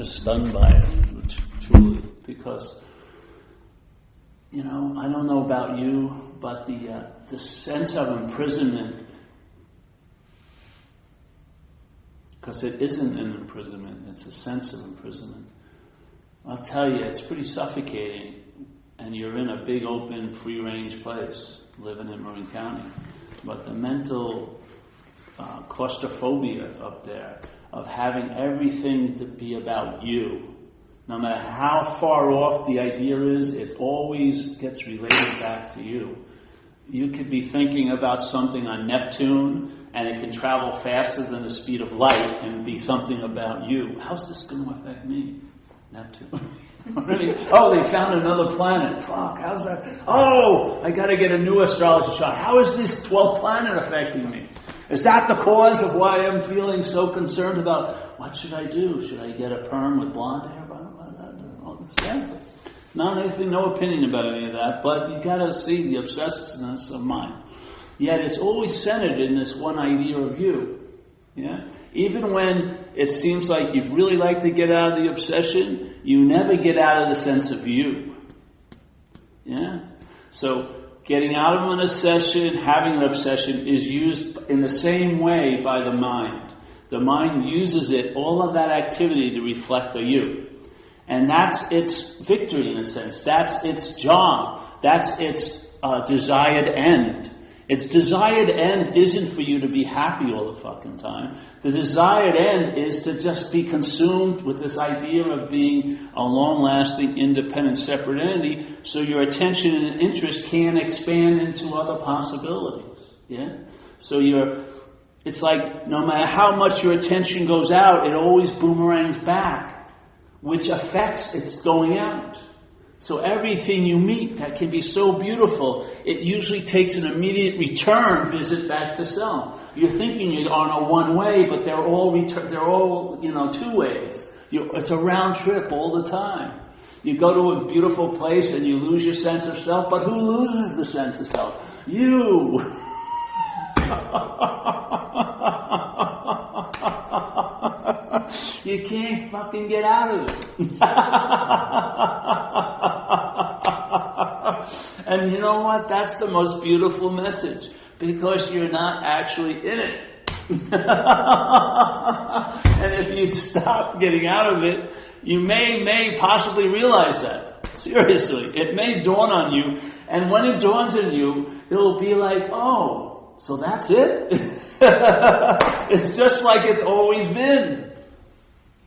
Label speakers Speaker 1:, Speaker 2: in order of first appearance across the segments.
Speaker 1: just stunned by it, truly, because, I don't know about you, but the sense of imprisonment, because it isn't an imprisonment, it's a sense of imprisonment. I'll tell you, it's pretty suffocating, and you're in a big open, free-range place, living in Marin County, but the mental claustrophobia up there of having everything to be about you, no matter how far off the idea is, it always gets related back to you. You could be thinking about something on Neptune, and it can travel faster than the speed of light and be something about you. How's this going to affect me? Neptune. Oh, they found another planet. Fuck, how's that? Oh, I got to get a new astrology chart. How is this 12th planet affecting me? Is that the cause of why I'm feeling so concerned about what should I do? Should I get a perm with blonde hair? Not anything, no opinion about any of that, but you got to see the obsessiveness of mine. Yet it's always centered in this one idea of you. Yeah? Even when it seems like you'd really like to get out of the obsession, you never get out of the sense of you. Yeah? So getting out of an obsession, having an obsession, is used in the same way by the mind. The mind uses it, all of that activity, to reflect the you. And that's its victory in a sense. That's its job. That's its desired end. Its desired end isn't for you to be happy all the fucking time. The desired end is to just be consumed with this idea of being a long-lasting, independent, separate entity, so your attention and interest can expand into other possibilities. Yeah? So it's like no matter how much your attention goes out, it always boomerangs back, which affects its going out. So everything you meet that can be so beautiful, it usually takes an immediate return visit back to self. You're thinking you're on a one way, but they're all two ways. It's a round trip all the time. You go to a beautiful place and you lose your sense of self, but who loses the sense of self? You. You can't fucking get out of it. And you know what? That's the most beautiful message, because you're not actually in it. And if you'd stop getting out of it, you may possibly realize that. Seriously. It may dawn on you, and when it dawns on you, it'll be like, oh, so that's it? It's just like it's always been.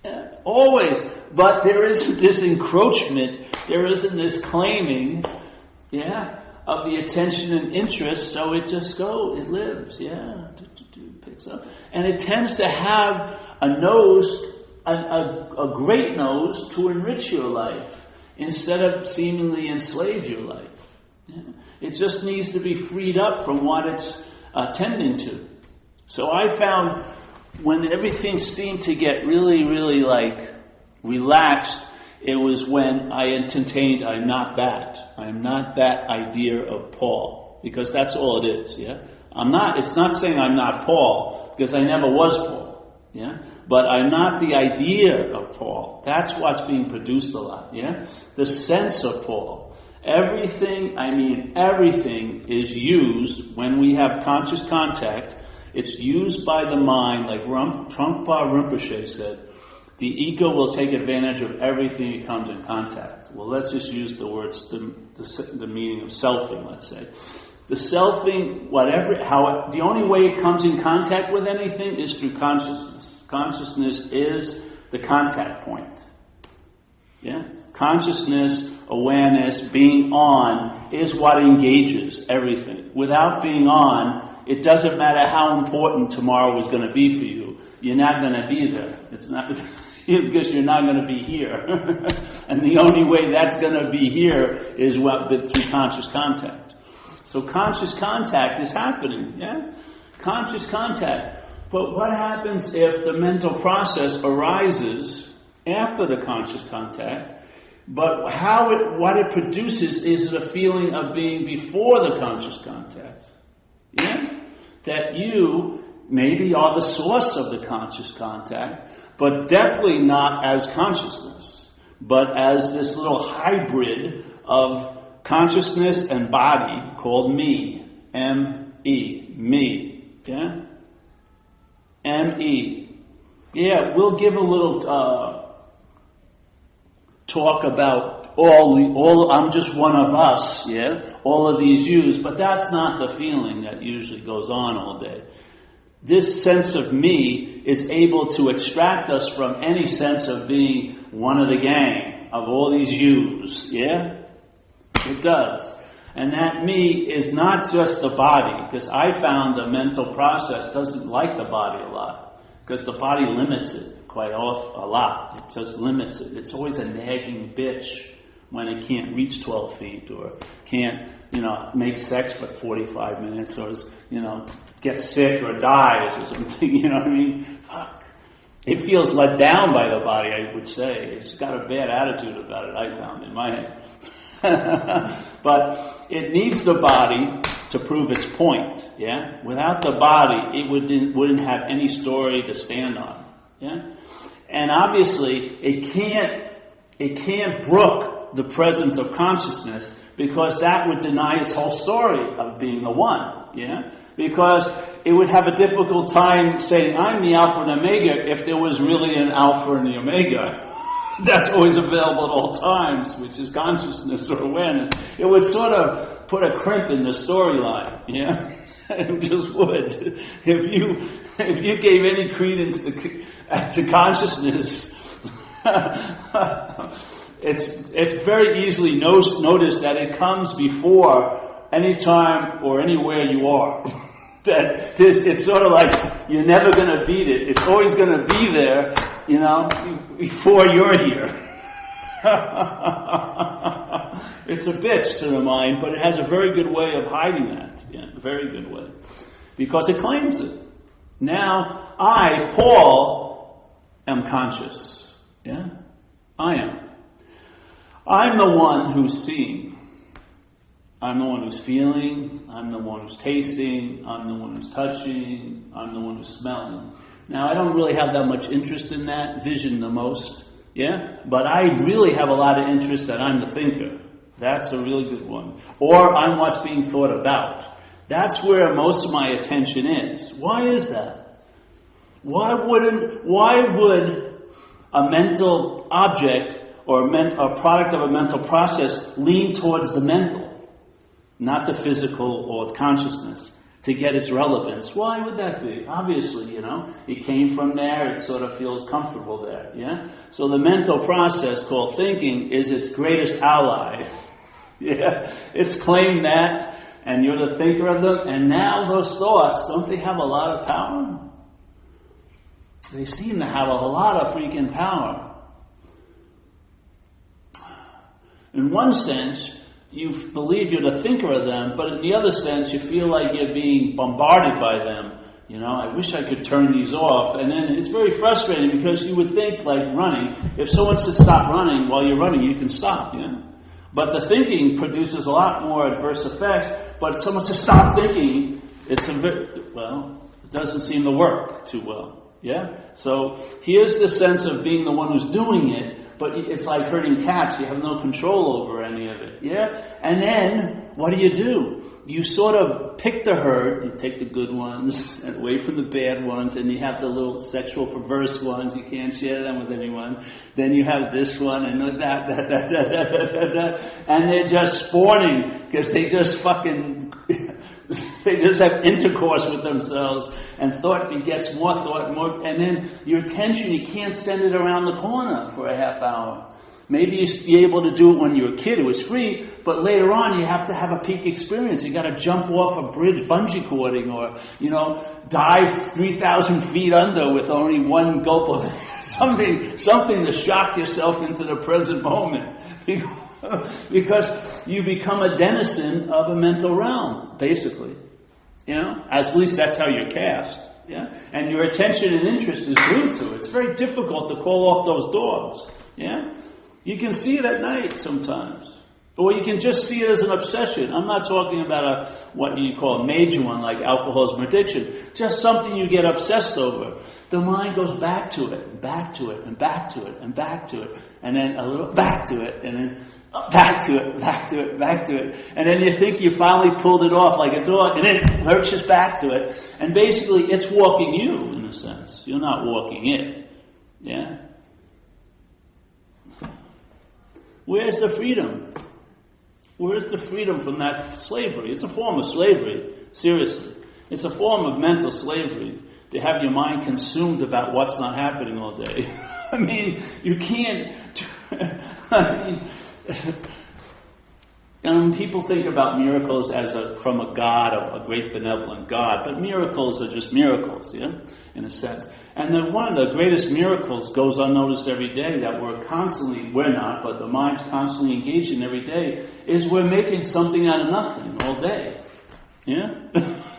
Speaker 1: Yeah, always. But there isn't this encroachment, there isn't this claiming, of the attention and interest, so it just it lives, picks up. And it tends to have a nose, a great nose to enrich your life, instead of seemingly enslave your life. Yeah. It just needs to be freed up from what it's tending to. So I found when everything seemed to get really, really relaxed, it was when I entertained, I'm not that idea of Paul. Because that's all it is, it's not saying I'm not Paul, because I never was Paul, But I'm not the idea of Paul. That's what's being produced a lot, The sense of Paul. Everything is used when we have conscious contact. It's used by the mind, like Trungpa Rinpoche said. The ego will take advantage of everything it comes in contact. Well, let's just use the words, the meaning of selfing, let's say. The selfing, the only way it comes in contact with anything is through consciousness. Consciousness is the contact point. Consciousness, awareness, being on is what engages everything. Without being on, it doesn't matter how important tomorrow is going to be for you. You're not going to be there. It's not because you're not going to be here. And the only way that's going to be here is through conscious contact. So conscious contact is happening, Conscious contact. But what happens if the mental process arises after the conscious contact, but what it produces is the feeling of being before the conscious contact? That you maybe are the source of the conscious contact, but definitely not as consciousness, but as this little hybrid of consciousness and body called me, M-E, me, yeah? M-E. Yeah, we'll give a little talk about all I'm just one of us, yeah? All of these yous, but that's not the feeling that usually goes on all day. This sense of me is able to extract us from any sense of being one of the gang, of all these yous, yeah? It does. And that me is not just the body, because I found the mental process doesn't like the body a lot, because the body limits it quite a lot. It just limits it. It's always a nagging bitch when it can't reach 12 feet or can't, make sex for 45 minutes or, gets sick or dies or something, you know what I mean? Fuck. It feels let down by the body, I would say. It's got a bad attitude about it, I found, in my head. But it needs the body to prove its point, yeah? Without the body, it wouldn't have any story to stand on, yeah? And obviously, it can't brook the presence of consciousness, because that would deny its whole story of being the one, yeah? Because it would have a difficult time saying, I'm the Alpha and Omega, if there was really an Alpha and the Omega. That's always available at all times, which is consciousness or awareness. It would sort of put a crimp in the storyline, yeah? It just would. If you gave any credence to consciousness, it's very easily noticed that it comes before any time or anywhere you are. That it's sort of like you're never going to beat it. It's always going to be there, before you're here. It's a bitch to the mind, but it has a very good way of hiding that. Yeah, a very good way. Because it claims it. Now, I, Paul, am conscious. Yeah? I am. I'm the one who's seeing. I'm the one who's feeling. I'm the one who's tasting. I'm the one who's touching. I'm the one who's smelling. Now, I don't really have that much interest in that vision the most, yeah? But I really have a lot of interest that I'm the thinker. That's a really good one. Or I'm what's being thought about. That's where most of my attention is. Why is that? Why would a mental object or a product of a mental process lean towards the mental, not the physical or the consciousness, to get its relevance? Why would that be? Obviously, it came from there, it sort of feels comfortable there, yeah? So the mental process called thinking is its greatest ally. Yeah, it's claimed that, and you're the thinker of them, and now those thoughts, don't they have a lot of power? They seem to have a lot of freaking power. In one sense, you believe you're the thinker of them, but in the other sense, you feel like you're being bombarded by them. I wish I could turn these off. And then it's very frustrating, because you would think, like running, if someone said stop running while you're running, you can stop, yeah? But the thinking produces a lot more adverse effects, but if someone says stop thinking, it doesn't seem to work too well, yeah? So here's the sense of being the one who's doing it, but it's like herding cats. You have no control over any of it, yeah? And then, what do? You sort of pick the herd. You take the good ones and away from the bad ones, and you have the little sexual perverse ones. You can't share them with anyone. Then you have this one and that, and they're just spawning, because they just they just have intercourse with themselves, and thought begets more thought, and then your attention, you can't send it around the corner for a half hour. Maybe you're able to do it when you're a kid, it was free, but later on you have to have a peak experience. You got to jump off a bridge bungee cording, or, dive 3,000 feet under with only one gulp of air. Something to shock yourself into the present moment. Because you become a denizen of a mental realm, basically. At least that's how you're cast. Yeah? And your attention and interest is glued to it. It's very difficult to call off those dogs. Yeah? You can see it at night sometimes. Or you can just see it as an obsession. I'm not talking about what you call a major one like alcoholism or addiction. Just something you get obsessed over. The mind goes back to it, and back to it, and back to it, and back to it, and then a little back to it, and then back to it, back to it, back to it. And then you think you finally pulled it off like a dog, and then it lurches back to it. And basically it's walking you, in a sense. You're not walking it. Yeah? Where's the freedom? Where's the freedom from that slavery? It's a form of slavery, seriously. It's a form of mental slavery to have your mind consumed about what's not happening all day. I mean, you can't... people think about miracles as from a God, a great benevolent God, but miracles are just miracles, yeah, in a sense. And then one of the greatest miracles goes unnoticed every day that we're not, but the mind's constantly engaged in every day, is we're making something out of nothing all day. Yeah?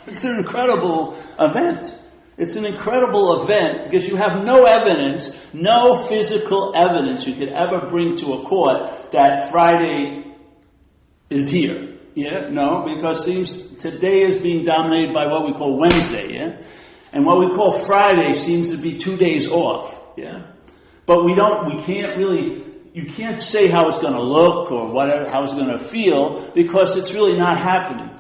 Speaker 1: It's an incredible event. It's an incredible event because you have no evidence, no physical evidence you could ever bring to a court that Friday is here. Yeah? No, because today is being dominated by what we call Wednesday, yeah? And what we call Friday seems to be 2 days off, yeah? But you can't say how it's going to look or whatever, how it's going to feel, because it's really not happening.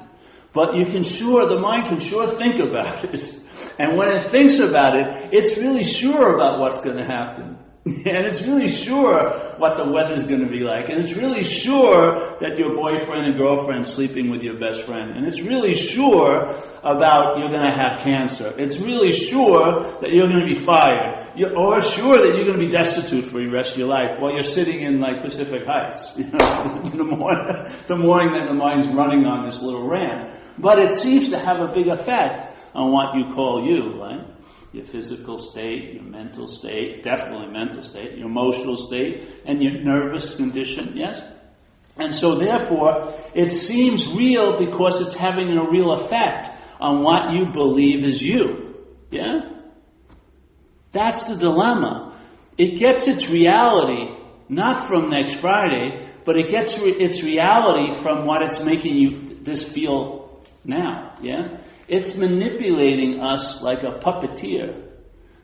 Speaker 1: But the mind can sure think about it. And when it thinks about it, it's really sure about what's going to happen. And it's really sure what the weather's going to be like. And it's really sure that your boyfriend and girlfriend's sleeping with your best friend. And it's really sure about you're going to have cancer. It's really sure that you're going to be fired. Or sure that you're going to be destitute for the rest of your life while you're sitting in like Pacific Heights. You know, the morning that the mind's running on this little rant. But it seems to have a big effect on what you call you, right? Your physical state, your mental state, definitely mental state, your emotional state, and your nervous condition, yes? And so therefore, it seems real because it's having a real effect on what you believe is you. Yeah? That's the dilemma. It gets its reality, not from next Friday, but it gets its reality from what it's making you this feel now. Yeah? It's manipulating us like a puppeteer.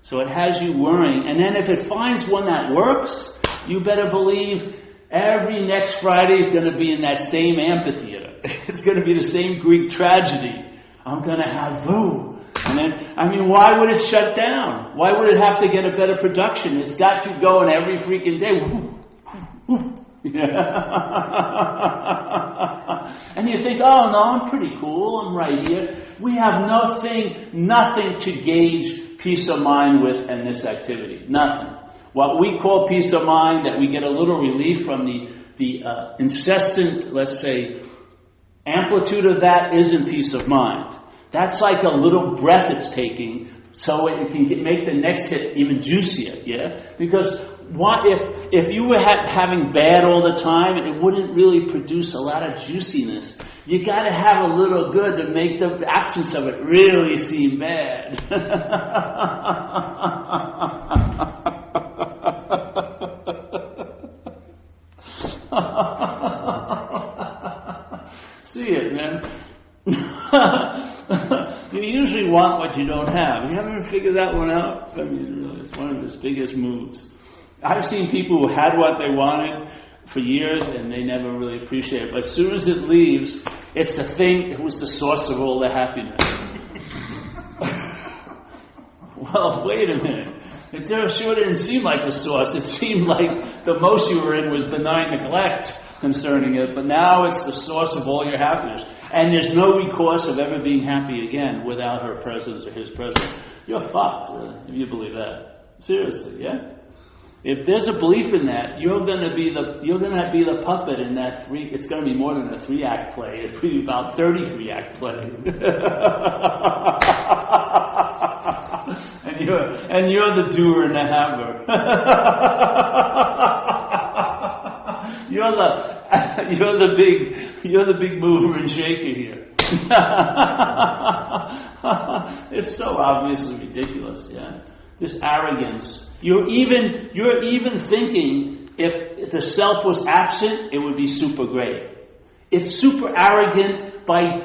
Speaker 1: So it has you worrying. And then if it finds one that works, you better believe every next Friday is going to be in that same amphitheater. It's going to be the same Greek tragedy. I'm going to have Vu. And then, why would it shut down? Why would it have to get a better production? It's got you going every freaking day. And you think, oh no, I'm pretty cool, I'm right here. We have nothing to gauge peace of mind with in this activity. Nothing. What we call peace of mind, that we get a little relief from the incessant, let's say, amplitude of that, isn't peace of mind. That's like a little breath it's taking so it can make the next hit even juicier, yeah? Because what if you were having bad all the time, it wouldn't really produce a lot of juiciness. You got to have a little good to make the absence of it really seem bad. See it, man. You usually want what you don't have. You haven't figured that one out? Really, it's one of his biggest moves. I've seen people who had what they wanted for years and they never really appreciate it. But as soon as it leaves, it's the thing that was the source of all the happiness. Well, wait a minute. It sure didn't seem like the source. It seemed like the most you were in was benign neglect concerning it. But now it's the source of all your happiness. And there's no recourse of ever being happy again without her presence or his presence. You're fucked if you believe that. Seriously, yeah? If there's a belief in that, you're going to be the puppet in that it's going to be more than a 3-act play. It's going to be about 33-act play. and you're the doer and the haver. You're the big mover and shaker here. It's so obviously ridiculous, yeah. This arrogance. You're even thinking if the self was absent, it would be super great. It's super arrogant by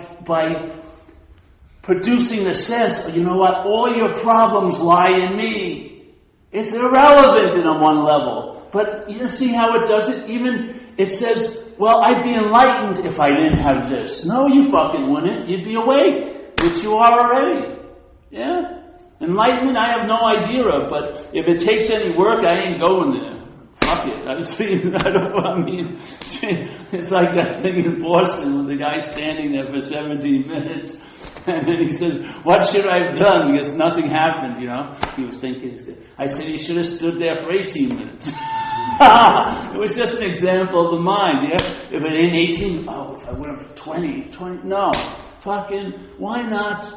Speaker 1: producing the sense, you know what, all your problems lie in me. It's irrelevant in a one level. But you see how it does it? Even it says, well, I'd be enlightened if I didn't have this. No, you fucking wouldn't. You'd be awake, which you are already. Yeah? Enlightenment, I have no idea of, but if it takes any work, I ain't going there. Fuck it. It's like that thing in Boston when the guy's standing there for 17 minutes and then he says, what should I have done? Because nothing happened, He was thinking. I said, he should have stood there for 18 minutes. It was just an example of the mind, yeah? If it ain't 18, if I would have 20, no. Fucking, why not?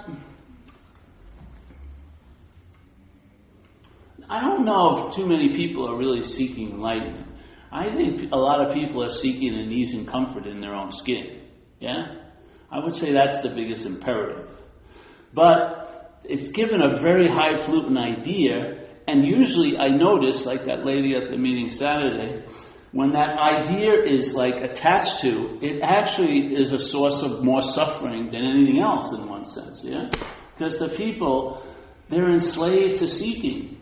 Speaker 1: I don't know if too many people are really seeking enlightenment. I think a lot of people are seeking an ease and comfort in their own skin. Yeah? I would say that's the biggest imperative. But it's given a very highfalutin idea, and usually I notice, like that lady at the meeting Saturday, when that idea is like attached to, it actually is a source of more suffering than anything else in one sense, yeah? Because the people, they're enslaved to seeking.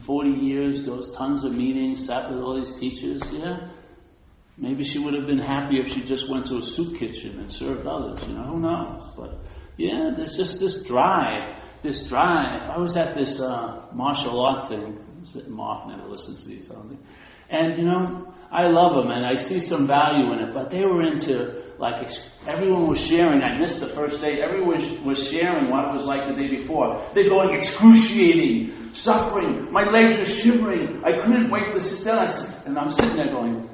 Speaker 1: 40 years, goes tons of meetings, sat with all these teachers, yeah? Maybe she would have been happy if she just went to a soup kitchen and served others, who knows? But yeah, there's just this drive. I was at this martial art thing. Mark never listens to these, I don't think. And, I love them and I see some value in it, but they were into, everyone was sharing. I missed the first day. Everyone was sharing what it was like the day before. They're going excruciating, suffering. My legs were shivering. I couldn't wait to sit down. And I'm sitting there going,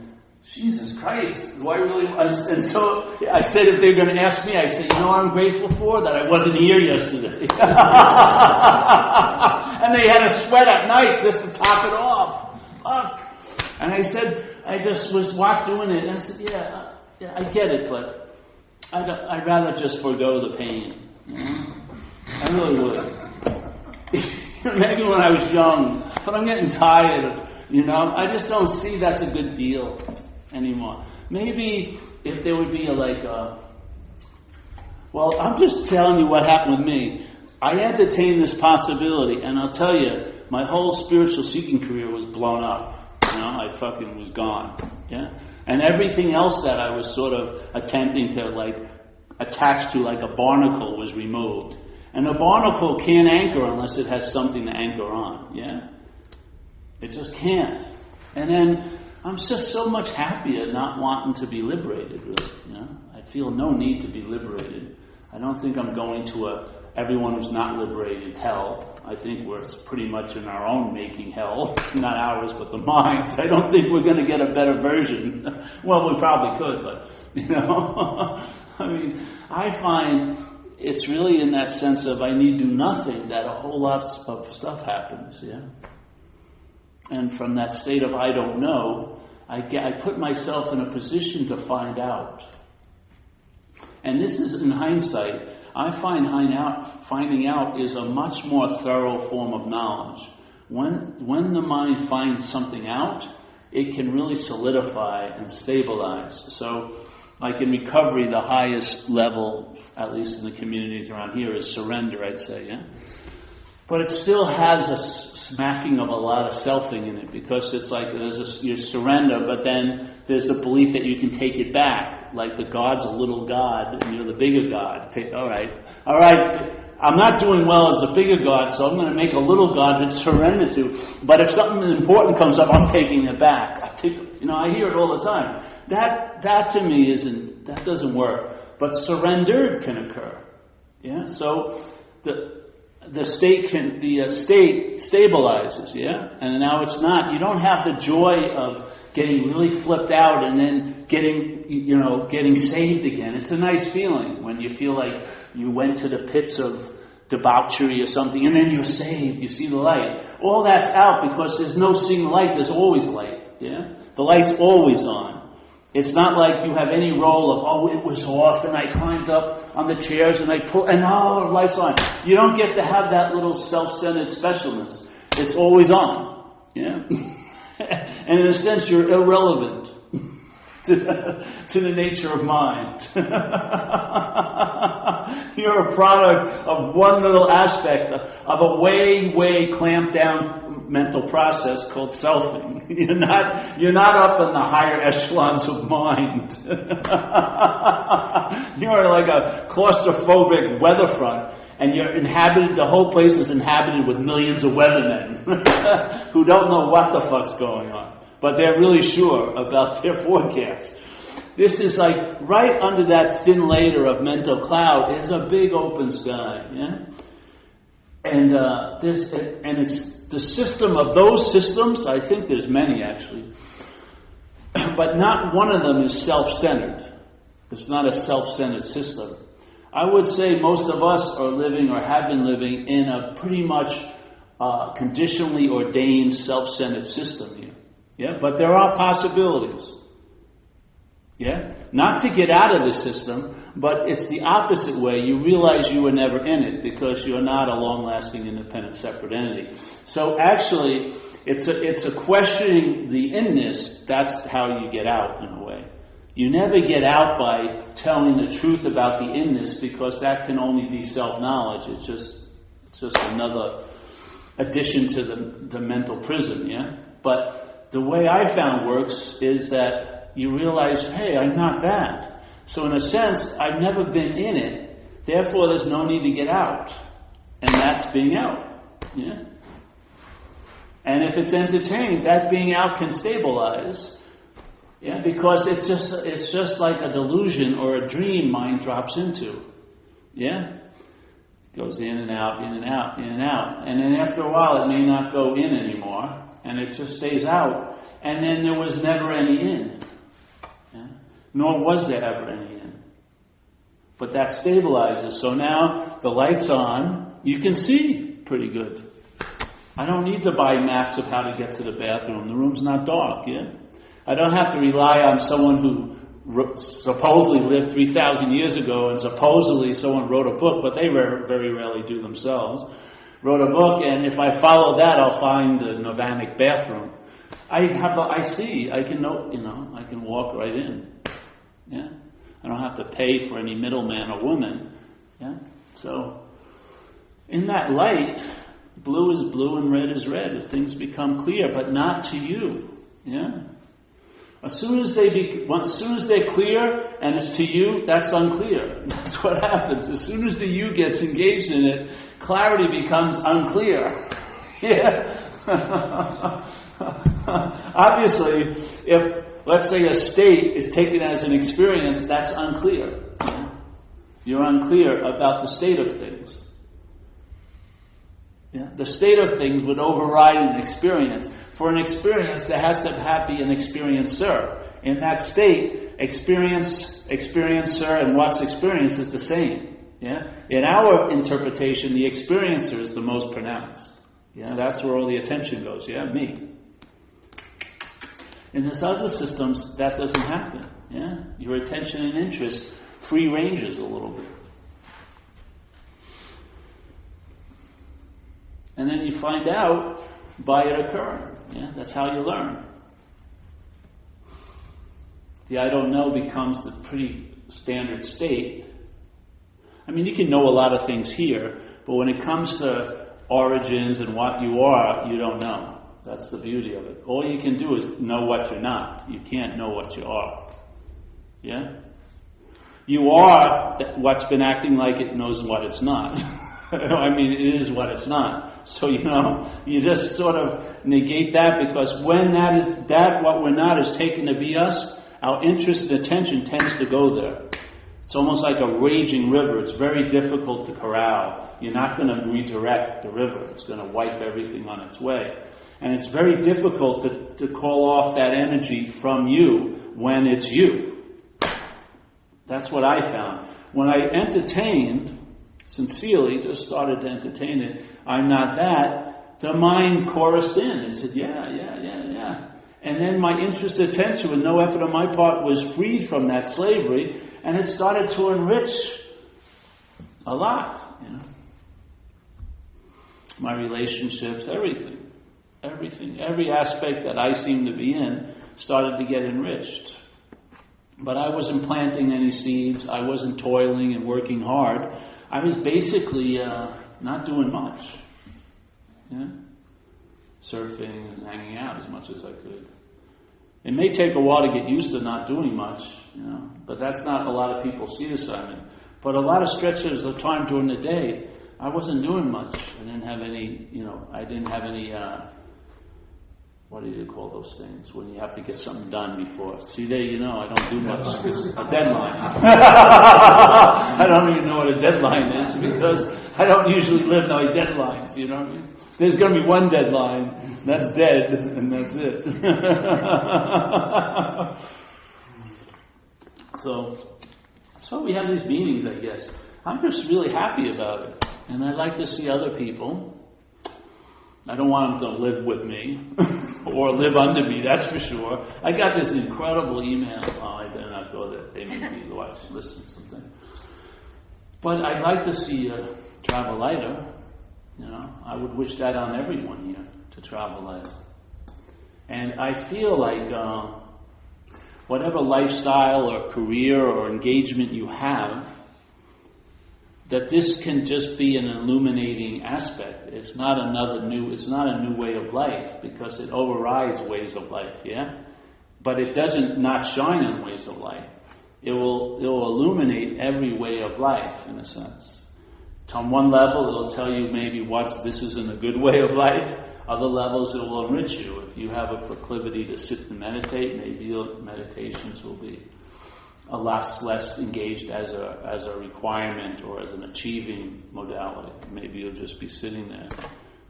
Speaker 1: Jesus Christ, do I really? And so I said, if they're going to ask me, I said, what I'm grateful for? That I wasn't here yesterday. And they had to sweat at night just to top it off. Fuck. And I said, I just was doing it, and I said, yeah, I get it, but I'd rather just forego the pain. I really would. Maybe when I was young, but I'm getting tired. I just don't see that's a good deal anymore. Maybe if there would be well, I'm just telling you what happened with me. I entertained this possibility, and I'll tell you, my whole spiritual seeking career was blown up. I fucking was gone. Yeah? And everything else that I was sort of attempting to attach to a barnacle was removed. And a barnacle can't anchor unless it has something to anchor on. Yeah? It just can't. And then I'm just so much happier not wanting to be liberated, really. I feel no need to be liberated. I don't think I'm going to everyone who's not liberated hell. I think we're pretty much in our own making hell. Not ours, but the mind's. I don't think we're going to get a better version. Well, we probably could, but, I find it's really in that sense of I need do nothing that a whole lot of stuff happens, yeah? And from that state of I don't know, I put myself in a position to find out. And this is in hindsight. I find finding out is a much more thorough form of knowledge. When the mind finds something out, it can really solidify and stabilize. So, like in recovery, the highest level, at least in the communities around here, is surrender, I'd say, yeah? But it still has a smacking of a lot of selfing in it, because it's like you surrender, but then there's the belief that you can take it back. Like the God's a little God, and you're the bigger God. All right, I'm not doing well as the bigger God, so I'm going to make a little God to surrender to. But if something important comes up, I'm taking it back. I hear it all the time. That to me that doesn't work. But surrender can occur. Yeah, so the state stabilizes, yeah? And now it's not, you don't have the joy of getting really flipped out and then getting saved again. It's a nice feeling when you feel like you went to the pits of debauchery or something and then you're saved, you see the light. All that's out because there's no seeing the light, there's always light, yeah? The light's always on. It's not like you have any role of, it was off and I climbed up on the chairs and I pulled, and the light's on. You don't get to have that little self-centered specialness. It's always on. Yeah? And in a sense, you're irrelevant to the nature of mind. You're a product of one little aspect of a way clamped down mental process called selfing. You're not up in the higher echelons of mind. You're like a claustrophobic weather front, and the whole place is inhabited with millions of weathermen who don't know what the fuck's going on, but they're really sure about their forecast. This is like right under that thin layer of mental cloud is a big open sky, yeah? And it's the system of those systems. I think there's many actually, but not one of them is self-centered. It's not a self-centered system. I would say most of us are living or have been living in a pretty much conditionally ordained self-centered system here. Yeah, but there are possibilities. Yeah, not to get out of the system, but it's the opposite way. You realize you were never in it because you're not a long-lasting, independent, separate entity. So actually, it's a questioning the inness. That's how you get out in a way. You never get out by telling the truth about the inness because that can only be self-knowledge. It's just another addition to the mental prison. Yeah, but the way I found works is that you realize, hey, I'm not that. So in a sense, I've never been in it. Therefore, there's no need to get out. And that's being out. Yeah. And if it's entertained, that being out can stabilize. Yeah, because it's just like a delusion or a dream mind drops into. Yeah? It goes in and out, in and out, in and out. And then after a while, it may not go in anymore. And it just stays out. And then there was never any in. Yeah? Nor was there ever any in. But that stabilizes. So now the light's on. You can see pretty good. I don't need to buy maps of how to get to the bathroom. The room's not dark. Yeah? I don't have to rely on someone who supposedly lived 3,000 years ago and supposedly someone wrote a book, but they very rarely do themselves. Wrote a book, and if I follow that, I'll find the Nirvanic bathroom. I can walk right in. Yeah, I don't have to pay for any middleman or woman. Yeah, so in that light, blue is blue and red is red. If things become clear, but not to you. Yeah. As soon as they're clear and it's to you, that's unclear. That's what happens. As soon as the you gets engaged in it, clarity becomes unclear. Yeah. Obviously, if, let's say, a state is taken as an experience, that's unclear. You're unclear about the state of things. Yeah? The state of things would override an experience. For an experience, there has to be an experiencer. In that state, experiencer, and what's experienced is the same. Yeah? In our interpretation, the experiencer is the most pronounced. Yeah, that's where all the attention goes. Yeah, me. In this other systems, that doesn't happen. Yeah, your attention and interest free ranges a little bit, and then you find out by it occurring. Yeah, that's how you learn. The I don't know becomes the pretty standard state. I mean, you can know a lot of things here, but when it comes to origins and what you are, you don't know. That's the beauty of it. All you can do is know what you're not. You can't know what you are. Yeah? You are what's been acting like it knows what it's not. I mean, it is what it's not. So, you just sort of negate that, because when what we're not is taken to be us, our interest and attention tends to go there. It's almost like a raging river. It's very difficult to corral. You're not going to redirect the river. It's going to wipe everything on its way. And it's very difficult to call off that energy from you when it's you. That's what I found. When I entertained, sincerely just started to entertain it, I'm not that, the mind chorused in. It said, yeah. And then my interest and attention, with no effort on my part, was freed from that slavery, and it started to enrich a lot, My relationships, everything. everything, every aspect that I seemed to be in started to get enriched. But I wasn't planting any seeds. I wasn't toiling and working hard. I was basically not doing much. Yeah? Surfing and hanging out as much as I could. It may take a while to get used to not doing much, but that's not a lot of people see this, Simon. But a lot of stretches of time during the day, I wasn't doing much. I didn't have any, what do you call those things? When you have to get something done before. See there, I don't do much. It's a deadline. I don't even know what a deadline is because I don't usually live by deadlines, you know what I mean? There's going to be one deadline, that's dead, and that's it. So we have these meetings, I guess. I'm just really happy about it. And I'd like to see other people. I don't want them to live with me or live under me, that's for sure. I got this incredible email. Oh, I better not go there. They may be watching, listening to something. But I'd like to see you travel lighter. I would wish that on everyone here, to travel lighter. And I feel like whatever lifestyle or career or engagement you have, that this can just be an illuminating aspect. It's not a new way of life, because it overrides ways of life, yeah? But it doesn't not shine on ways of life. It will illuminate every way of life, in a sense. On one level, it'll tell you maybe this isn't a good way of life. Other levels, it will enrich you. If you have a proclivity to sit and meditate, maybe your meditations will be a lot less engaged as a requirement or as an achieving modality. Maybe you'll just be sitting there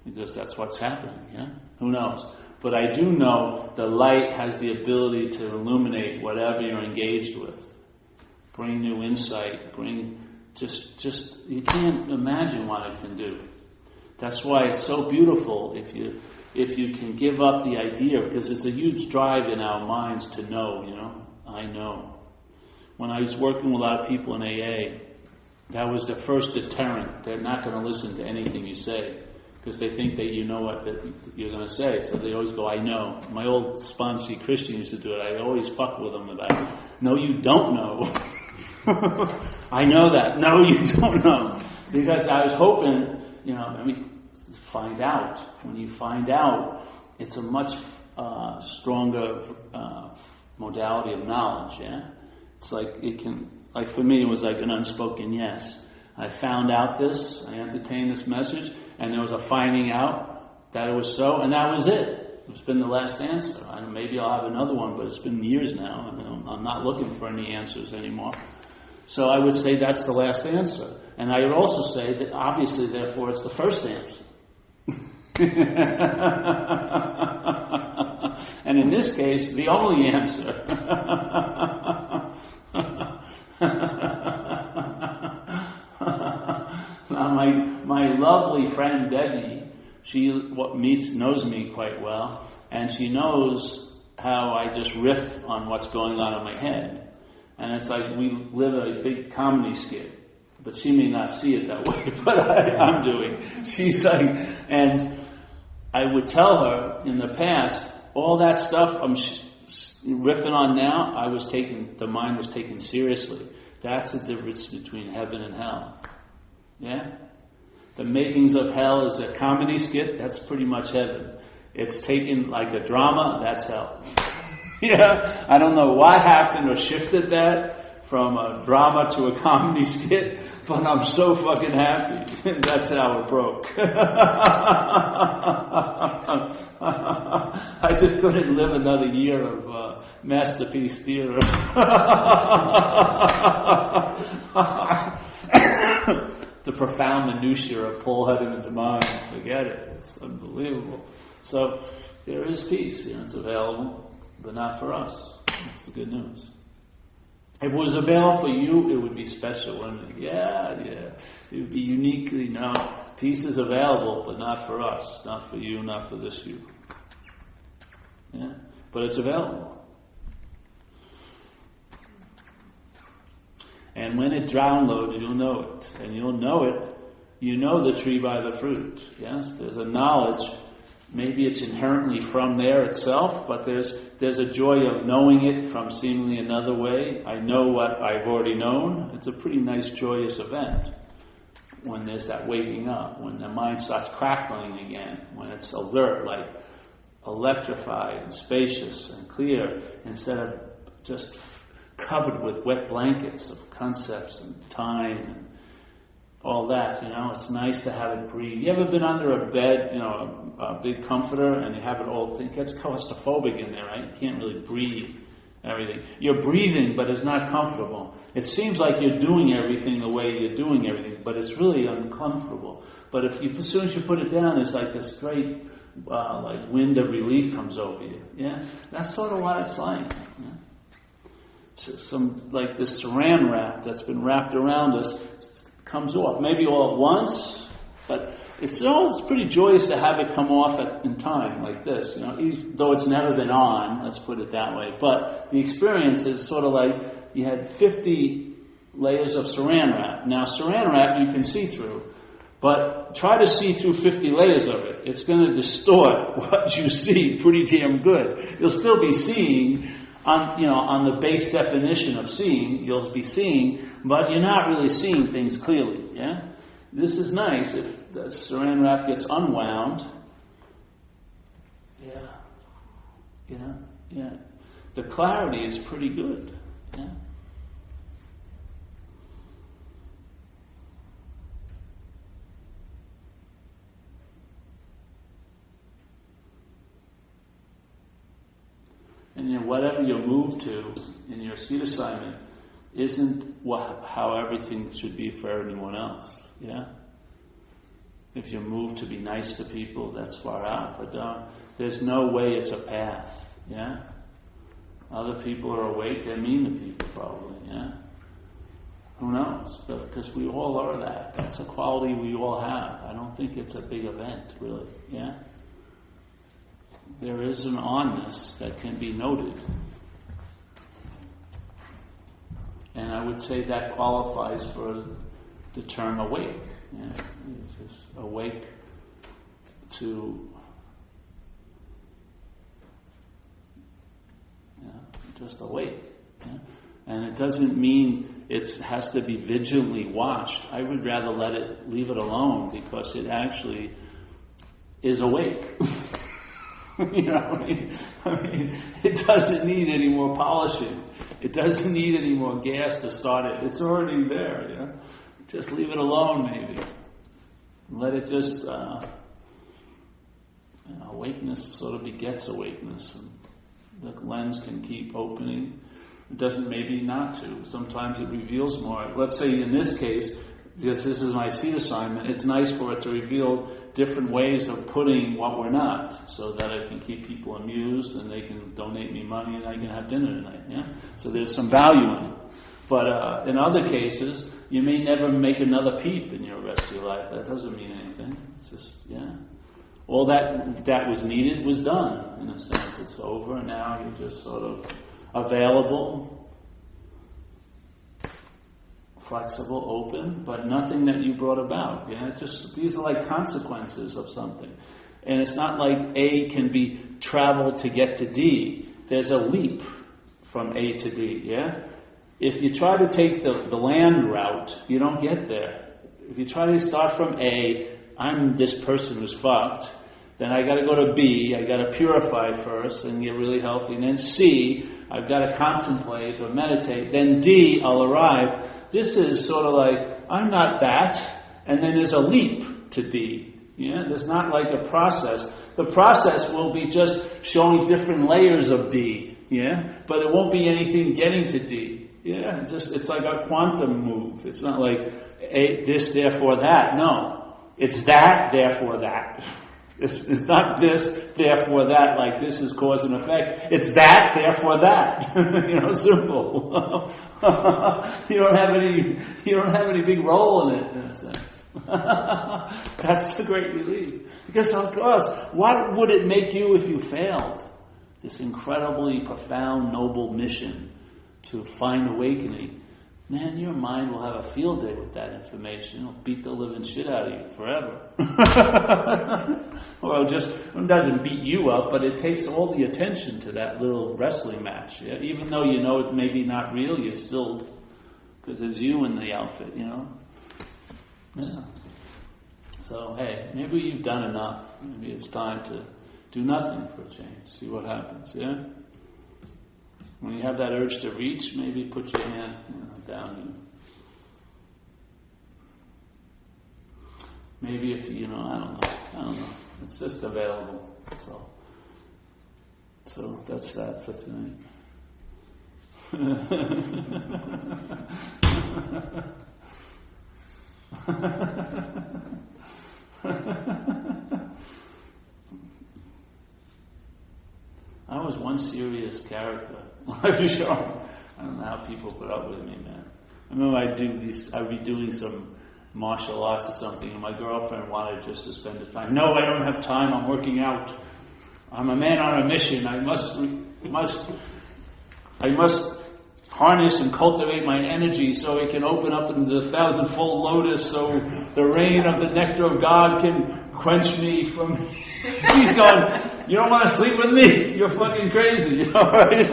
Speaker 1: because that's what's happening, yeah? Who knows? But I do know the light has the ability to illuminate whatever you're engaged with. Bring new insight, just you can't imagine what it can do. That's why it's so beautiful if you can give up the idea, because it's a huge drive in our minds to know, I know. When I was working with a lot of people in AA, that was the first deterrent. They're not going to listen to anything you say because they think that you know what that you're going to say. So they always go, I know. My old sponsee Christian used to do it. I always fuck with them about, no, you don't know. I know that. No, you don't know. Because I was hoping, find out. When you find out, it's a much stronger modality of knowledge, yeah? It's like for me, it was like an unspoken yes. I found out this, I entertained this message, and there was a finding out that it was so, and that was it. It's been the last answer. Maybe I'll have another one, but it's been years now, and I'm not looking for any answers anymore. So I would say that's the last answer. And I would also say that obviously, therefore, it's the first answer. And in this case, the only answer. Now, my lovely friend Debbie, she knows me quite well, and she knows how I just riff on what's going on in my head. And it's like we live a big comedy skit. But she may not see it that way, but I'm doing. She's like, and I would tell her in the past, all that stuff I'm riffing on now, the mind was taken seriously. That's the difference between heaven and hell. Yeah? The makings of hell is a comedy skit, that's pretty much heaven. It's taken like a drama, that's hell. Yeah? I don't know what happened or shifted that from a drama to a comedy skit, but I'm so fucking happy. That's how it broke. I just couldn't live another year of masterpiece theater. The profound minutiae of Paul Hederman's mind, forget it. It's unbelievable. So there is peace. It's available, but not for us. That's the good news. If it was available for you, it would be special, wouldn't it? Yeah. It would be uniquely known. Peace is available, but not for us. Not for you, not for this you. Yeah? But it's available. And when it downloads, you'll know it. And you'll know it. You know the tree by the fruit. Yes? There's a knowledge maybe it's inherently from there itself, but there's a joy of knowing it from seemingly another way. I know what I've already known. It's a pretty nice, joyous event when there's that waking up, when the mind starts crackling again, when it's alert, like electrified and spacious and clear, instead of just covered with wet blankets of concepts and time and all that. It's nice to have it breathe. You ever been under a bed, a big comforter, and you have it all, it gets claustrophobic in there, right? You can't really breathe, everything. You're breathing, but it's not comfortable. It seems like you're doing everything the way you're doing everything, but it's really uncomfortable. But as soon as you put it down, it's like this great, like wind of relief comes over you. Yeah, that's sort of what it's like. Yeah? Some like this saran wrap that's been wrapped around us comes off, maybe all at once, but it's pretty joyous to have it come off in time like this, though it's never been on, let's put it that way. But the experience is sort of like you had 50 layers of saran wrap. Now saran wrap you can see through, but try to see through 50 layers of it. It's going to distort what you see pretty damn good. You'll still be seeing on the base definition of seeing, you'll be seeing, but you're not really seeing things clearly, yeah? This is nice if the saran wrap gets unwound. Yeah. The clarity is pretty good, yeah? And whatever you're moved to in your seat assignment isn't how everything should be for anyone else. Yeah. If you're moved to be nice to people, that's far out. But there's no way it's a path. Yeah. Other people are awake; they're mean to people, probably. Yeah. Who knows? Because we all are that. That's a quality we all have. I don't think it's a big event, really. Yeah. There is an onness that can be noted. And I would say that qualifies for the term awake. Yeah? It's just awake to just awake. Yeah? And it doesn't mean it has to be vigilantly watched. I would rather leave it alone, because it actually is awake. I mean, it doesn't need any more polishing. It doesn't need any more gas to start it. It's already there. Yeah? Just leave it alone, maybe. Let it just awakeness sort of begets awakeness, and the lens can keep opening. It doesn't maybe not to. Sometimes it reveals more. Let's say in this case, because this is my seat assignment, it's nice for it to reveal different ways of putting what we're not, so that I can keep people amused and they can donate me money and I can have dinner tonight. Yeah. So there's some value in it. But in other cases, you may never make another peep in your rest of your life. That doesn't mean anything. It's just all that was needed was done. In a sense, it's over, and now you're just sort of available, flexible, open, but nothing that you brought about. Yeah, these are like consequences of something, and it's not like A can be traveled to get to D. There's a leap from A to D. Yeah, if you try to take the land route, you don't get there. If you try to start from A, I'm this person who's fucked. Then I got to go to B. I got to purify first and get really healthy. And then C, I've got to contemplate or meditate. Then D, I'll arrive. This is sort of like, I'm not that, and then there's a leap to D. Yeah, there's not like a process. The process will be just showing different layers of D. Yeah, but it won't be anything getting to D. Yeah, it's like a quantum move. It's not like this, therefore that. No, it's that, therefore that. It's not this, therefore that, like this is cause and effect. It's that, therefore that. Simple. You don't have any big role in it, in a sense. That's the great relief. Because of course, what would it make you if you failed? This incredibly profound, noble mission to find awakening. man, your mind will have a field day with that information. It'll beat the living shit out of you forever. Or it doesn't beat you up, but it takes all the attention to that little wrestling match. Yeah? Even though you know it's maybe not real, you're still, because it's you in the outfit, Yeah. So, hey, maybe you've done enough. Maybe it's time to do nothing for a change. See what happens, yeah? When you have that urge to reach, maybe put your hand down you. Maybe if I don't know. It's just available. So that's that for tonight. I was one serious character. I don't know how people put up with me, man. I remember I'd be doing some martial arts or something, and my girlfriend wanted just to spend the time. No, I don't have time. I'm working out. I'm a man on a mission. I must harness and cultivate my energy so it can open up into the 1,000-fold lotus, so the rain of the nectar of God can quench me from. She's going, you don't want to sleep with me? You're fucking crazy, right?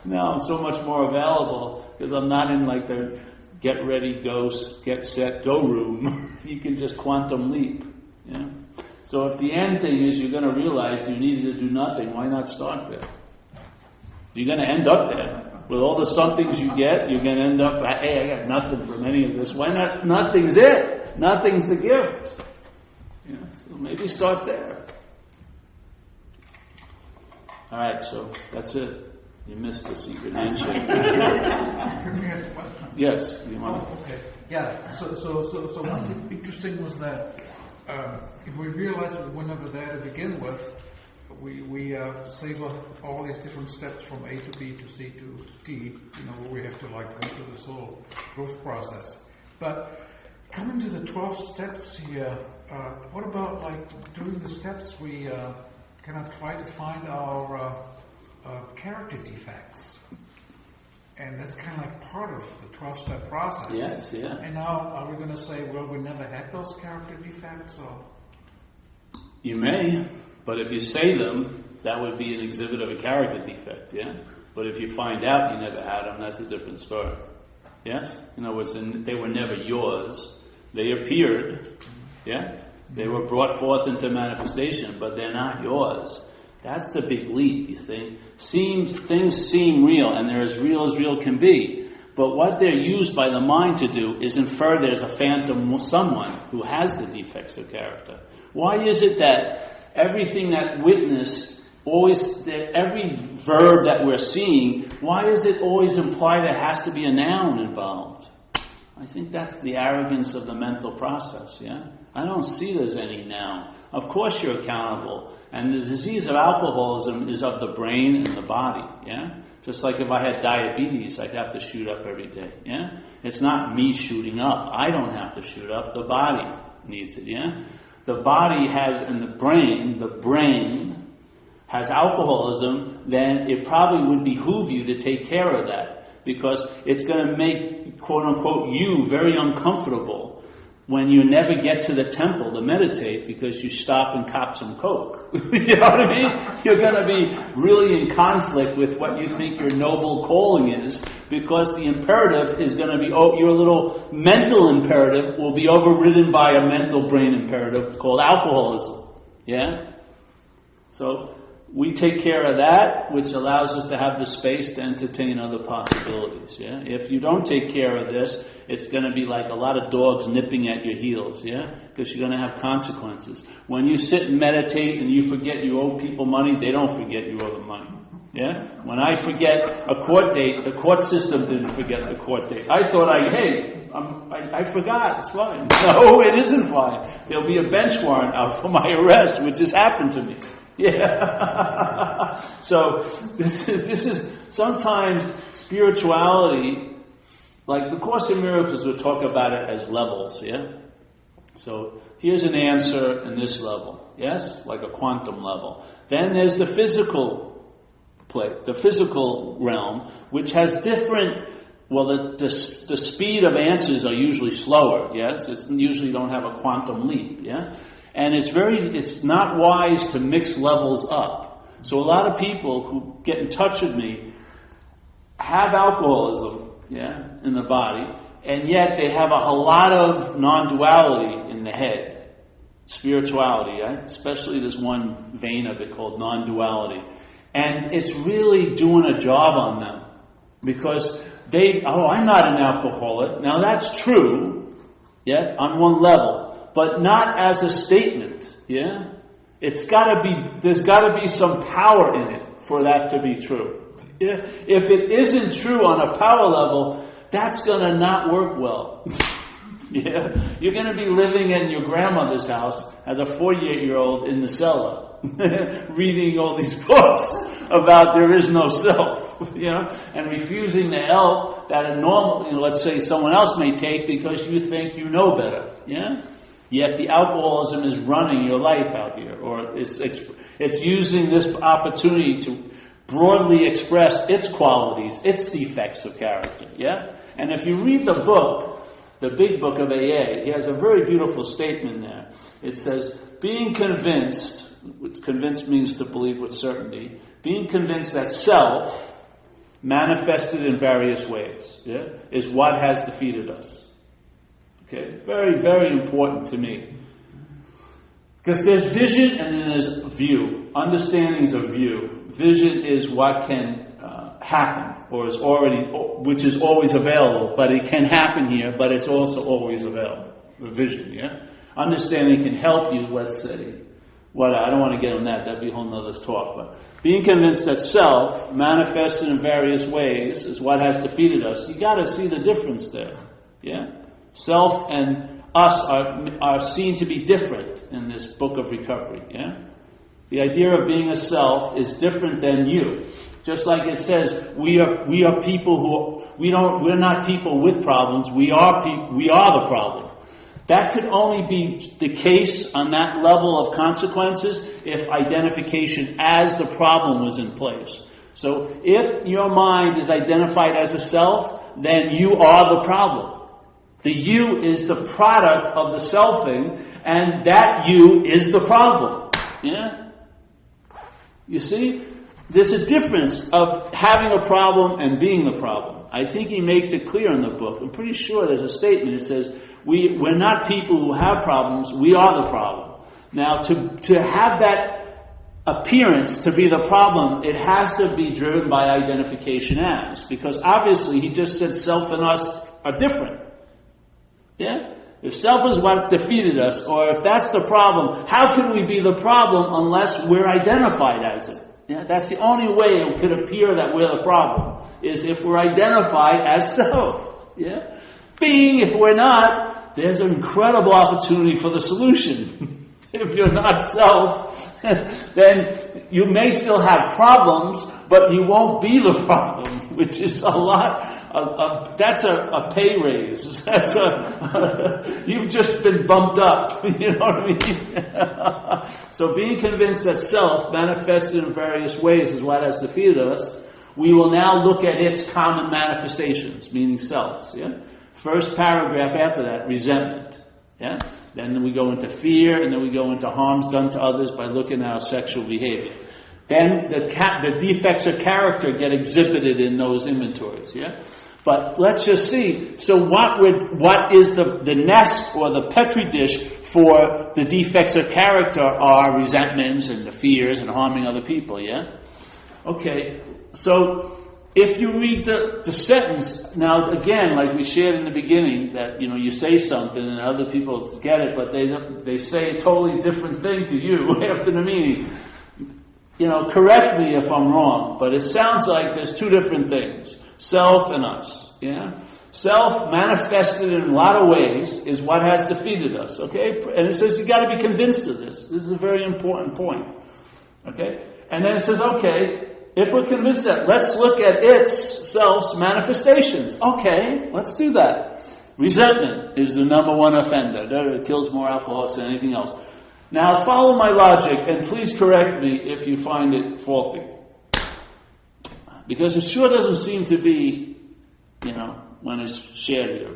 Speaker 1: Now I'm so much more available because I'm not in like the get ready, go, get set, go room. You can just quantum leap. Yeah. So if the end thing is you're going to realize you needed to do nothing, why not start there? You're going to end up there. With all the somethings you get, you're going to end up, hey, I got nothing from any of this. Why not? Nothing's it. Nothing's the gift. So maybe start there. All right, so that's it. You missed the secret handshake.
Speaker 2: Can we ask a question?
Speaker 1: Yes. You want
Speaker 2: okay. Yeah. So one thing interesting was that if we realize we were never there to begin with, we savor all these different steps from A to B to C to D, where we have to go through this whole growth process. But coming to the 12 steps here, what about during the steps we kind of try to find our character defects? And that's kind of part of the 12-step process.
Speaker 1: Yes, yeah.
Speaker 2: And now are we going to say, well, we never had those character defects? Or?
Speaker 1: You may. But if you say them, that would be an exhibit of a character defect, yeah? But if you find out you never had them, that's a different story. Yes? In other words, they were never yours. They appeared, yeah? They were brought forth into manifestation, but they're not yours. That's the big leap, you think. Things seem real, and they're as real can be. But what they're used by the mind to do is infer there's a phantom someone who has the defects of character. Why is it that everything that witness, every verb that we're seeing, why does it always imply there has to be a noun involved? I think that's the arrogance of the mental process, yeah? I don't see there's any noun. Of course you're accountable. And the disease of alcoholism is of the brain and the body, yeah? Just like if I had diabetes, I'd have to shoot up every day, yeah? It's not me shooting up. I don't have to shoot up. The body needs it, yeah? The body has, and the brain has alcoholism, then it probably would behoove you to take care of that, because it's going to make, quote unquote, you very uncomfortable when you never get to the temple to meditate because you stop and cop some coke. You know what I mean? You're going to be really in conflict with what you think your noble calling is, because the imperative is going to be, your little mental imperative will be overridden by a mental brain imperative called alcoholism. Yeah? So we take care of that, which allows us to have the space to entertain other possibilities. Yeah? If you don't take care of this, it's going to be like a lot of dogs nipping at your heels, yeah? Because you're going to have consequences. When you sit and meditate and you forget you owe people money, they don't forget you owe them money. Yeah? When I forget a court date, the court system didn't forget the court date. I thought I forgot, it's fine. No, it isn't fine. There'll be a bench warrant out for my arrest, which has happened to me. Yeah. So this is sometimes spirituality, like the Course in Miracles would talk about it as levels, yeah? So here's an answer in this level, yes, like a quantum level. Then there's the physical plate, the physical realm, which has different. Well, the speed of answers are usually slower. Yes, it's usually don't have a quantum leap. Yeah, and it's not wise to mix levels up. So a lot of people who get in touch with me have alcoholism, yeah, in the body, and yet they have a lot of non-duality in the head, spirituality, right? Especially this one vein of it called non-duality. And it's really doing a job on them because I'm not an alcoholic. Now that's true, yeah, on one level, but not as a statement, yeah? There's gotta be some power in it for that to be true. Yeah? If it isn't true on a power level, that's gonna not work well. Yeah? You're gonna be living in your grandmother's house as a 48-year-old in the cellar, reading all these books about there is no self, you know, and refusing the help that a normal, let's say someone else may take because you think you know better, yeah? Yet the alcoholism is running your life out here, or it's using this opportunity to broadly express its qualities, its defects of character, yeah? And if you read the book, the big book of AA, he has a very beautiful statement there. It says, being convinced, which convinced means to believe with certainty, being convinced that self, manifested in various ways, yeah, is what has defeated us. Okay, very, very important to me. Because there's vision and then there's view. Understanding is a view. Vision is what can happen, or is already, which is always available. But it can happen here, but it's also always available. The vision, yeah. Understanding can help you. Let's say, I don't want to get on that. That'd be a whole nother talk. But being convinced that self, manifested in various ways, is what has defeated us. You got to see the difference there, yeah. Self and us are seen to be different in this book of recovery. Yeah, the idea of being a self is different than you. Just like it says, we are people we're not people with problems. We are the problem. That could only be the case on that level of consequences if identification as the problem was in place. So if your mind is identified as a self, then you are the problem. The you is the product of the selfing, and that you is the problem. Yeah? You see? There's a difference of having a problem and being the problem. I think he makes it clear in the book. I'm pretty sure there's a statement that says, we're not people who have problems, we are the problem. Now, to have that appearance to be the problem, it has to be driven by identification as. Because obviously, he just said self and us are different. Yeah? If self is what defeated us, or if that's the problem, how can we be the problem unless we're identified as it? Yeah? That's the only way it could appear that we're the problem, is if we're identified as self. Yeah? If we're not, there's an incredible opportunity for the solution. If you're not self, then you may still have problems, but you won't be the problem, which is a lot. That's a pay raise. You've just been bumped up. You know what I mean? So being convinced that self, manifested in various ways, is what has defeated us, we will now look at its common manifestations, meaning selves. Yeah. First paragraph after that, resentment. Yeah. Then we go into fear, and then we go into harms done to others by looking at our sexual behavior. Then the defects of character get exhibited in those inventories. Yeah. But let's just see. So what is the nest or the petri dish for the defects of character are resentments and the fears and harming other people. Yeah. Okay. So if you read the sentence, now again, like we shared in the beginning, that you say something and other people get it, but they say a totally different thing to you after the meeting. Correct me if I'm wrong, but it sounds like there's two different things: self and us. Yeah, self manifested in a lot of ways is what has defeated us. Okay, and it says you got to be convinced of this. This is a very important point. Okay, and then it says, okay. If we're convinced that, let's look at its self's manifestations. Okay, let's do that. Resentment is the number one offender. It kills more alcoholics than anything else. Now follow my logic, and please correct me if you find it faulty. Because it sure doesn't seem to be, when it's shared here.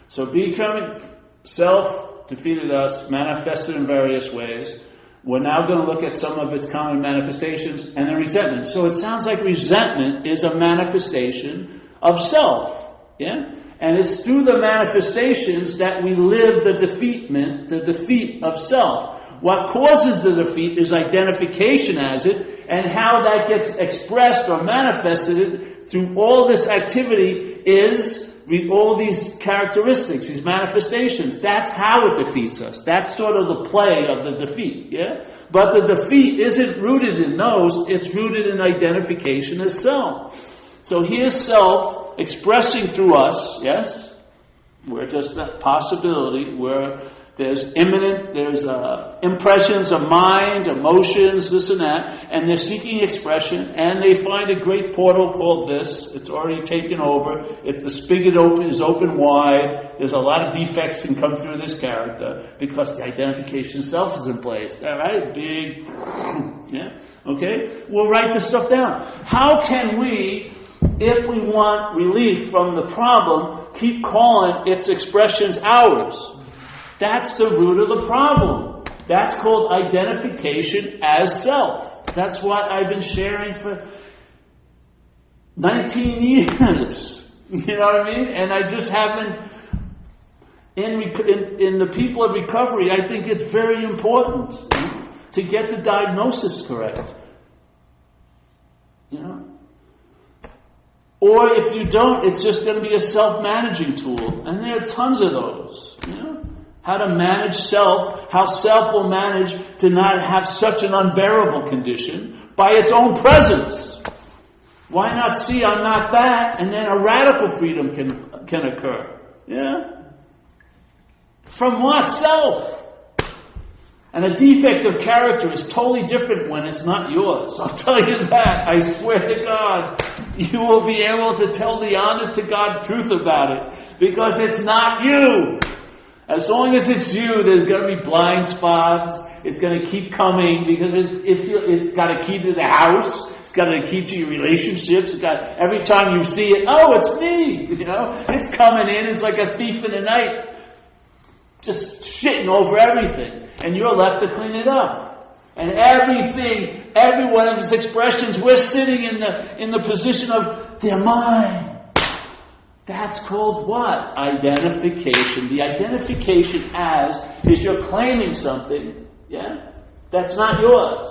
Speaker 1: So becoming self defeated us, manifested in various ways. We're now going to look at some of its common manifestations, and then resentment. So it sounds like resentment is a manifestation of self. Yeah? And it's through the manifestations that we live the defeat of self. What causes the defeat is identification as it, and how that gets expressed or manifested through all this activity is all these characteristics, these manifestations. That's how it defeats us. That's sort of the play of the defeat, yeah? But the defeat isn't rooted in those, it's rooted in identification as self. So here's self expressing through us, yes? We're just that possibility where there's impressions of mind, emotions, this and that, and they're seeking expression, and they find a great portal called this. It's already taken over. It's the spigot is open wide. There's a lot of defects can come through this character because the identification of self is in place. All right, big, yeah, okay. We'll write this stuff down. How can we, if we want relief from the problem, keep calling its expressions ours? That's the root of the problem. That's called identification as self. That's what I've been sharing for 19 years. You know what I mean? And I just haven't, in the people of recovery, I think it's very important to get the diagnosis correct. Or if you don't, it's just going to be a self-managing tool. And there are tons of those, How to manage self, how self will manage to not have such an unbearable condition by its own presence. Why not see I'm not that, and then a radical freedom can occur? Yeah? From what? Self. And a defect of character is totally different when it's not yours. I'll tell you that. I swear to God. You will be able to tell the honest to God truth about it. Because it's not you. As long as it's you, there's going to be blind spots. It's going to keep coming because it's got a key to the house. It's got a key to your relationships. Every time you see it, oh, it's me. It's coming in. It's like a thief in the night, just shitting over everything, and you're left to clean it up. And every one of his expressions, we're sitting in the position of they're mine. That's called what? Identification. The identification as is you're claiming something, yeah? That's not yours.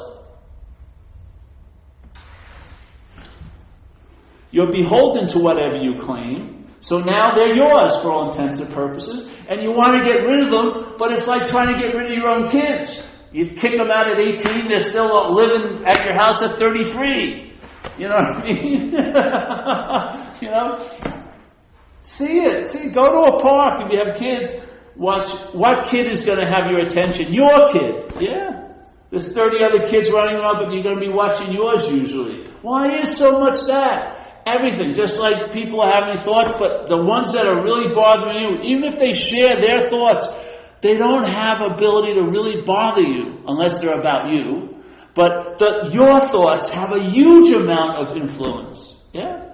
Speaker 1: You're beholden to whatever you claim, so now they're yours for all intents and purposes, and you want to get rid of them, but it's like trying to get rid of your own kids. You kick them out at 18, they're still living at your house at 33. You know what I mean? See, go to a park if you have kids. Watch what kid is going to have your attention. Your kid, yeah. There's 30 other kids running around, but you're going to be watching yours usually. Why is so much that? Everything, just like people are having thoughts, but the ones that are really bothering you, even if they share their thoughts, they don't have ability to really bother you unless they're about you. But your thoughts have a huge amount of influence, yeah.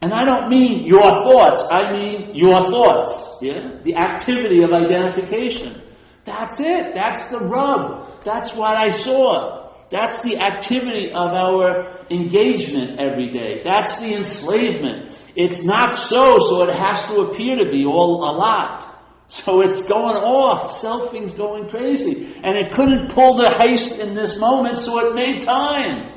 Speaker 1: And I don't mean your thoughts, I mean your thoughts. Yeah? The activity of identification. That's it. That's the rub. That's what I saw. That's the activity of our engagement every day. That's the enslavement. It's not so it has to appear to be a lot. So it's going off. Selfing's going crazy. And it couldn't pull the heist in this moment, so it made time.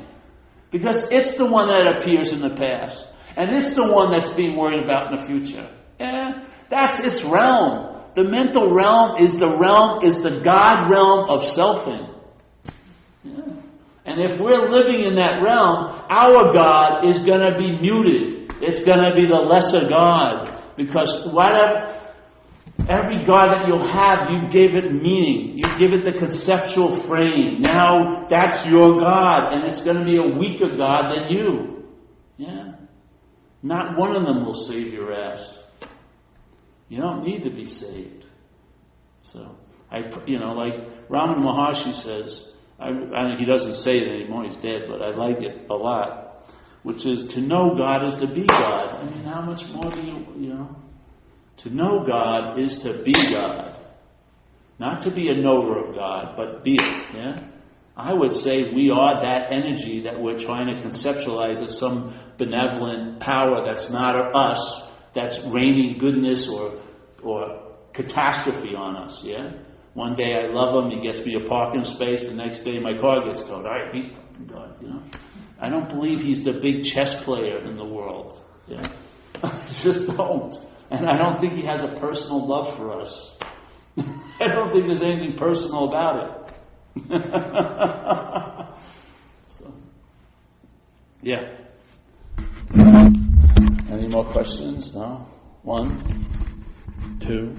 Speaker 1: Because it's the one that appears in the past. And it's the one that's being worried about in the future. Yeah, that's its realm. The mental realm is the God realm of selfing. Yeah. And if we're living in that realm, our God is going to be muted. It's going to be the lesser God. Because every God that you'll have, you give it meaning. You give it the conceptual frame. Now that's your God. And it's going to be a weaker God than you. Yeah. Not one of them will save your ass. You don't need to be saved. So, like Ramana Maharshi says, he doesn't say it anymore, he's dead, but I like it a lot, which is, to know God is to be God. I mean, how much more do you? To know God is to be God. Not to be a knower of God, but be it, yeah? I would say we are that energy that we're trying to conceptualize as some benevolent power that's not us, that's raining goodness or catastrophe on us, yeah? One day I love him, he gets me a parking space, the next day my car gets towed. All right, beat fucking God, I don't believe he's the big chess player in the world, yeah? I just don't. And I don't think he has a personal love for us. I don't think there's anything personal about it. So, yeah. Any more questions? No? 1, 2.